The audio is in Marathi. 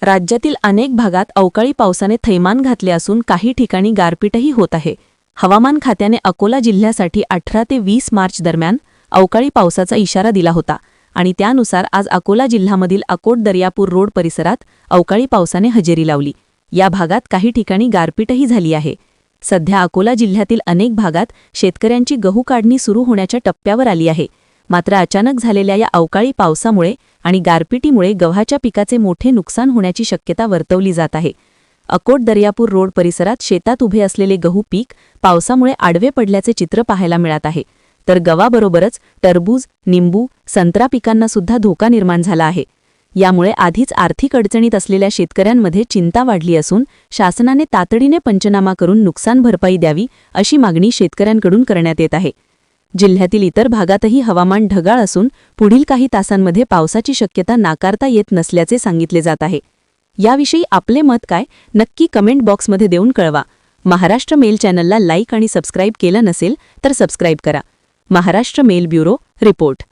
राज्यातील अनेक भागात अवकाळी पावसाने थैमान घातले असून काही ठिकाणी गारपीटही होत आहे। हवामान खात्याने अकोला जिल्ह्यासाठी 18 ते 20 मार्च दरम्यान अवकाळी पावसाचा इशारा दिला होता आणि त्यानुसार आज अकोला जिल्ह्यामधील अकोट दर्यापूर रोड परिसरात अवकाळी पावसाने हजेरी लावली। या भागात काही ठिकाणी गारपीटही झाली आहे। सध्या अकोला जिल्ह्यातील अनेक भागात शेतकऱ्यांची गहू काढणी सुरू होण्याच्या टप्प्यावर आली आहे। मात्र अचानक झालेल्या या अवकाळी पावसामुळे आणि गारपिटीमुळे गव्हाच्या पिकाचे मोठे नुकसान होण्याची शक्यता वर्तवली जात आहे। अकोट दर्यापूर रोड परिसरात शेतात उभे असलेले गहू पीक पावसामुळे आडवे पडल्याचे चित्र पाहायला मिळत आहे, तर गव्हाबरोबरच टरबूज, निंबू, संत्रा पिकांना सुद्धा धोका निर्माण झाला आहे। यामुळे आधीच आर्थिक अडचणीत असलेल्या शेतकऱ्यांमध्ये चिंता वाढली असून शासनाने तातडीने पंचनामा करून नुकसान भरपाई द्यावी अशी मागणी शेतकऱ्यांकडून करण्यात येत आहे। जिल्ह्यातील इतर भागातही हवामान ढगाळ असून पुढील काही तासांमध्ये पावसाची शक्यता नाकारता येत नसल्याचे सांगितले जात आहे। याविषयी आपले मत काय नक्की कमेंट बॉक्समध्ये देऊन कळवा। महाराष्ट्र मेल चॅनलला लाईक आणि सबस्क्राईब केलं नसेल तर सबस्क्राईब करा। Maharashtra mail bureau report.